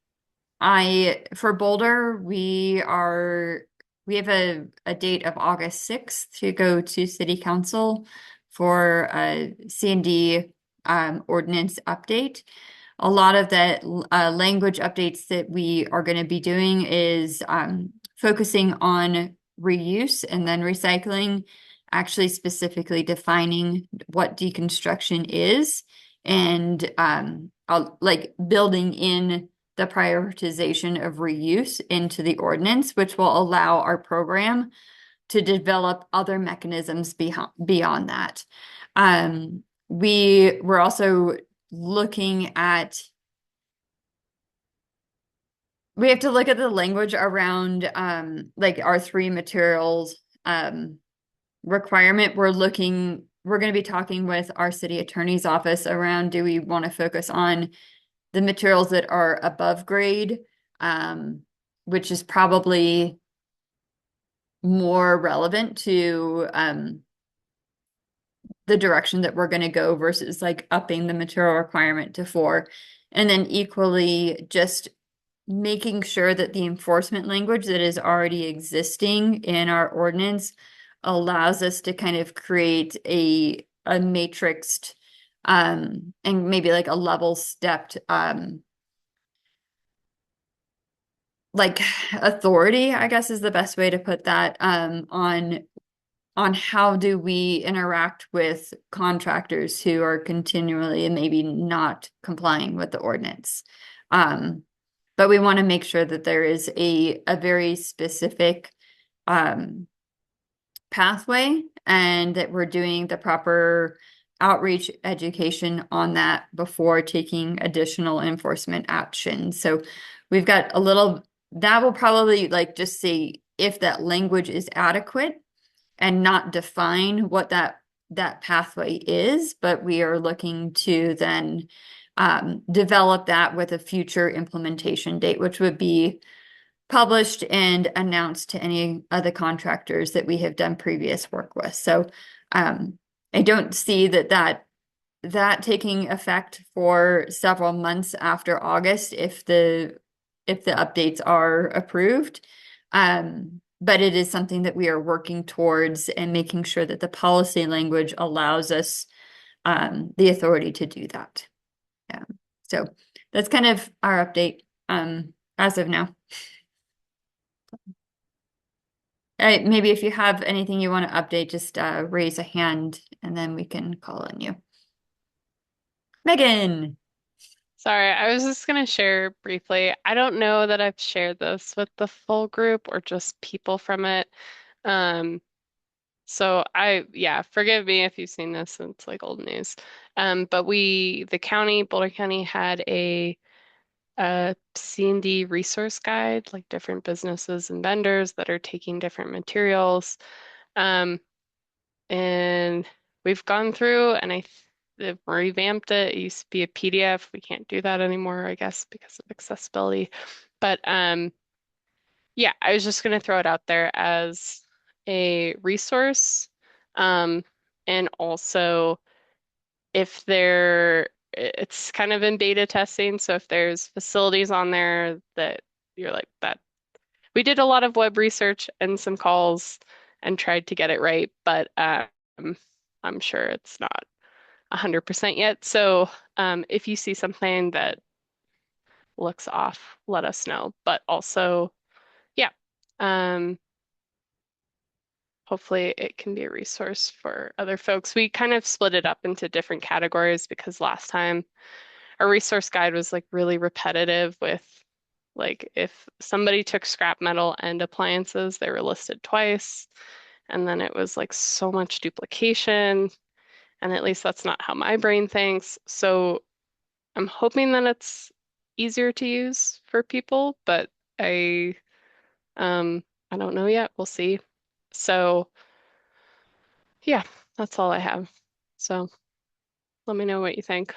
Boulder, we have a date of August 6th to go to City Council for a C&D ordinance update. A lot of that language updates that we are going to be doing is focusing on reuse and then recycling, actually specifically defining what deconstruction is, and like building in the prioritization of reuse into the ordinance, which will allow our program to develop other mechanisms beyond that. We're also looking at, we have to look at the language around like our 3 materials requirement. We're going to be talking with our city attorney's office around, do we want to focus on the materials that are above grade, which is probably more relevant to the direction that we're going to go versus like upping the material requirement to 4. And then equally just making sure that the enforcement language that is already existing in our ordinance allows us to kind of create a matrixed and maybe like a level stepped like authority, I guess is the best way to put that, on on how do we interact with contractors who are continually and maybe not complying with the ordinance. But we want to make sure that there is a very specific pathway and that we're doing the proper outreach education on that before taking additional enforcement action. So we've got a little, that will probably like just see if that language is adequate and not define what that pathway is, but we are looking to then develop that with a future implementation date, which would be published and announced to any other contractors that we have done previous work with. So I don't see that taking effect for several months after August if the updates are approved. But it is something that we are working towards and making sure that the policy language allows us the authority to do that. Yeah. So that's kind of our update as of now. Maybe if you have anything you want to update, just raise a hand and then we can call on you. Megan. Sorry, I was just going to share briefly. I don't know that I've shared this with the full group or just people from it. So yeah, forgive me if you've seen this, it's like old news. But the county, Boulder County had a C&D resource guide, like different businesses and vendors that are taking different materials. And we've gone through and they've revamped it. It used to be a PDF. We can't do that anymore, I guess, because of accessibility. But yeah, I was just going to throw it out there as a resource. And also, it's kind of in beta testing. So if there's facilities on there that you're like, that we did a lot of web research and some calls and tried to get it right, but I'm sure it's not 100% yet. So if you see something that looks off, let us know. But also, yeah, um, hopefully it can be a resource for other folks. We kind of split it up into different categories because last time our resource guide was like really repetitive with like if somebody took scrap metal and appliances, they were listed twice. And then it was like so much duplication. And at least that's not how my brain thinks. So I'm hoping that it's easier to use for people, but I I don't know yet. We'll see. So yeah, that's all I have. So let me know what you think.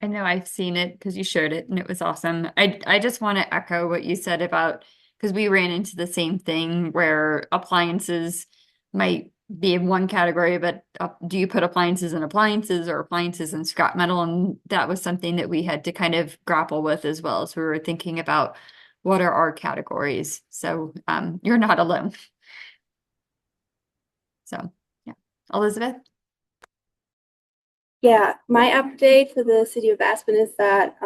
I know I've seen it because you showed it and it was awesome. I just want to echo what you said about because we ran into the same thing where appliances might be in one category, but do you put appliances in appliances or appliances in scrap metal? And that was something that we had to kind of grapple with as well as we were thinking about what are our categories. So you're not alone. So yeah, Elizabeth. Yeah, my update for the city of Aspen is that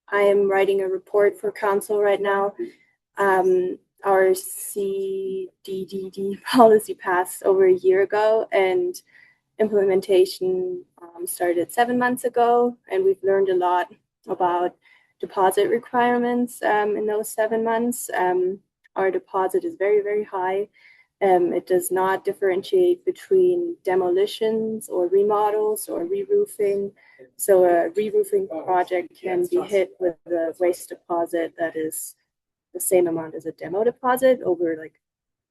I am writing a report for council right now. Our CDDD policy passed over a year ago, and implementation started 7 months ago, and we've learned a lot about deposit requirements in those 7 months. Our deposit is very, very high. It does not differentiate between demolitions or remodels or re-roofing. So a re-roofing project can be hit with a waste deposit that is the same amount as a demo deposit over like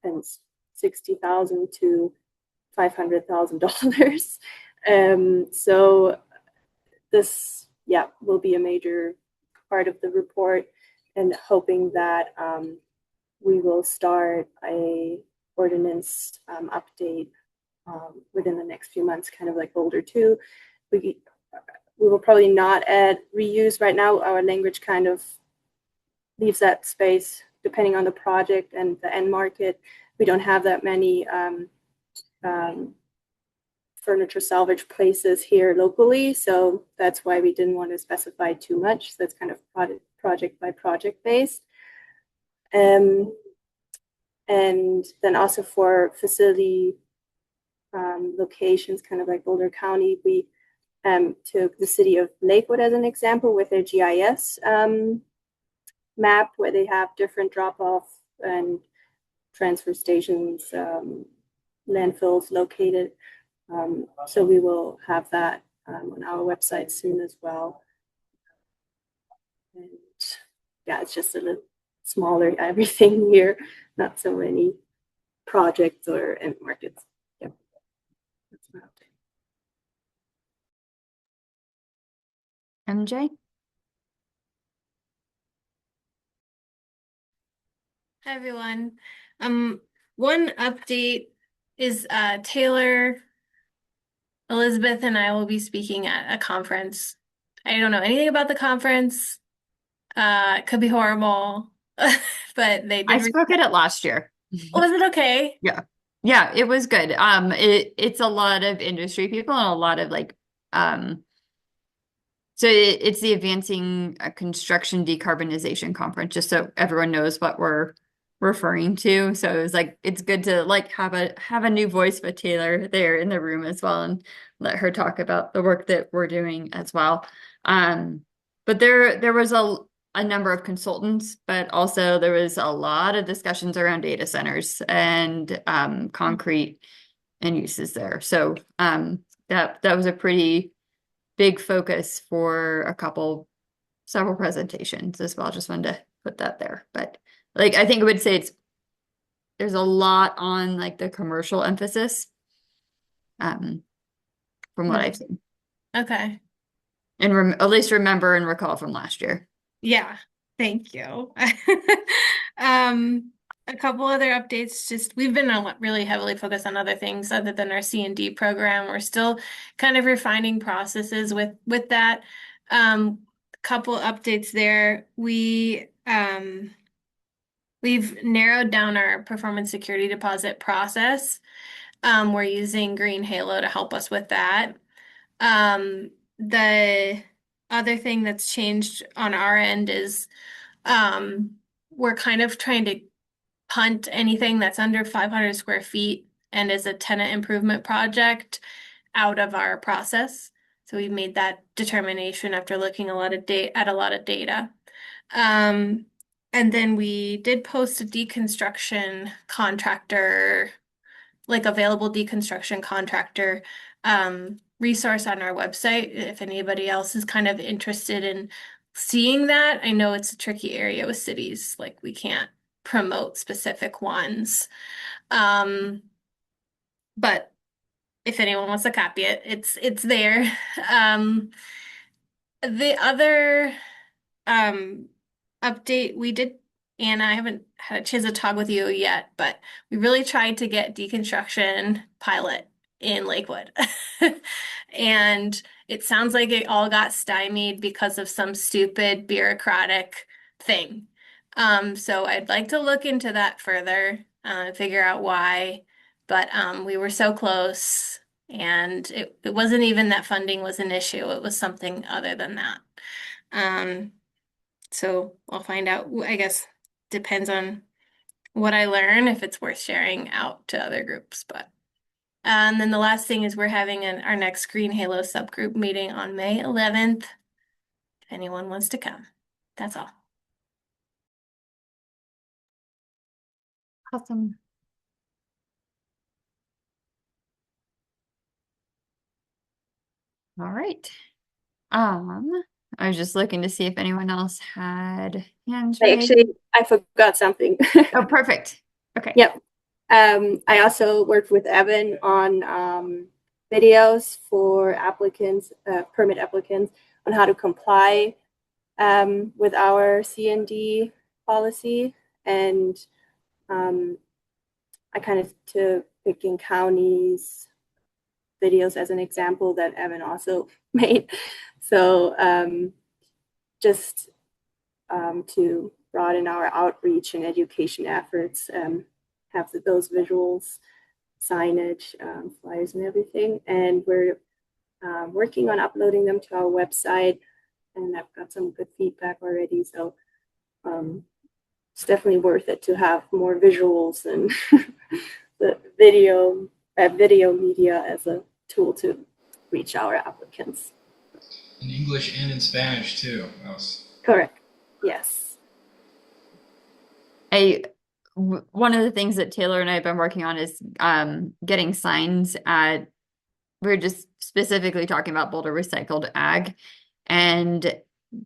$60,000 to $500,000. So this, yeah, will be a major part of the report, and hoping that we will start a ordinance update within the next few months, kind of like Boulder 2. We will probably not add reuse right now. Our language kind of leaves that space depending on the project and the end market. We don't have that many furniture salvage places here locally, so that's why we didn't want to specify too much. So that's kind of project by project based. And then also for facility locations, kind of like Boulder County, we took the city of Lakewood as an example with their GIS map, where they have different drop-off and transfer stations, landfills located. So we will have that on our website soon as well. And yeah, it's just a little smaller everything here, not so many projects or end markets. Yep. That's my update. MJ? Hi everyone. One update is Taylor, Elizabeth, and I will be speaking at a conference. I don't know anything about the conference. It could be horrible, but they I did. spoke at it last year. Was it okay? Yeah. Yeah, it was good. It's a lot of industry people and a lot of like so it's the Advancing Construction Decarbonization Conference, just so everyone knows what we're referring to. So it was like it's good to like have a new voice with Taylor there in the room as well and let her talk about the work that we're doing as well. But there was a number of consultants, but also there was a lot of discussions around data centers and concrete and uses there. So that was a pretty big focus for several presentations as well. Just wanted to put that there. But like I think I would say there's a lot on like the commercial emphasis from what I've seen. Okay. And at least remember and recall from last year. Yeah, thank you. A couple other updates, just we've been really heavily focused on other things other than our C&D program. We're still kind of refining processes with that. Couple updates there. We've narrowed down our performance security deposit process. We're using Green Halo to help us with that. The other thing that's changed on our end is we're kind of trying to punt anything that's under 500 square feet and is a tenant improvement project out of our process. So we made that determination after looking at a lot of data. And then we did post a deconstruction contractor, like available deconstruction contractor resource on our website if anybody else is kind of interested in seeing that. I know it's a tricky area with cities, like we can't promote specific ones. But if anyone wants to copy it, it's there. The other update we did, Anna, I haven't had a chance to talk with you yet, but we really tried to get deconstruction pilot in Lakewood. And it sounds like it all got stymied because of some stupid bureaucratic thing. So I'd like to look into that further, figure out why. But we were so close, and it wasn't even that funding was an issue. It was something other than that. So I'll find out. I guess depends on what I learn if it's worth sharing out to other groups. But and then the last thing is we're having our next Green Halo subgroup meeting on May 11th. If anyone wants to come, that's all. Awesome. All right. I was just looking to see if anyone else had hands raised. I forgot something. Oh, perfect. Okay. Yep. I also worked with Evan on videos for applicants, permit applicants, on how to comply with our C&D policy. And I kind of took Picking County's videos as an example that Evan also made. So just to broaden our outreach and education efforts, have those visuals, signage, flyers and everything. And we're working on uploading them to our website, and I've got some good feedback already. So it's definitely worth it to have more visuals and the video media as a tool to reach our applicants. In English and in Spanish too. Correct. Yes. One of the things that Taylor and I have been working on is getting signs at, we're just specifically talking about Boulder Recycled Ag, and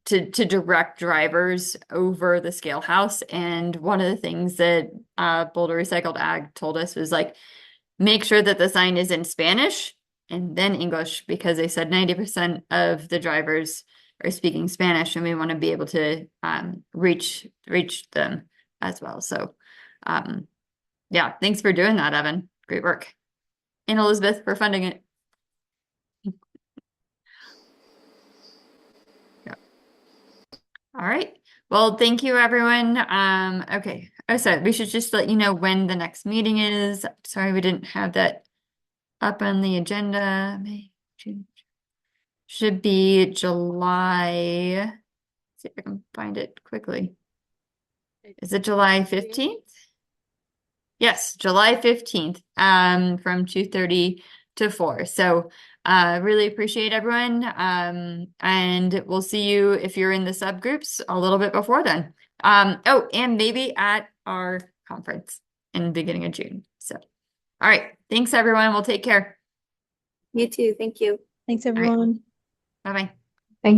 to direct drivers over the scale house. And one of the things that Boulder Recycled Ag told us was like, make sure that the sign is in Spanish and then English, because they said 90% of the drivers are speaking Spanish, and we want to be able to reach them as well. So yeah, thanks for doing that, Evan. Great work. And Elizabeth for funding it. Yeah. All right. Well, thank you, everyone. Okay. Oh, so we should just let you know when the next meeting is. Sorry, we didn't have that up on the agenda. May, June. Should be July. See if I can find it quickly. Is it July 15th? Yes, July 15th, from 2:30 to 4. So really appreciate everyone. And we'll see you if you're in the subgroups a little bit before then. Oh, and maybe at our conference in the beginning of June. So, all right. Thanks, everyone. We'll take care. You too. Thank you. Thanks, right. everyone. Bye-bye.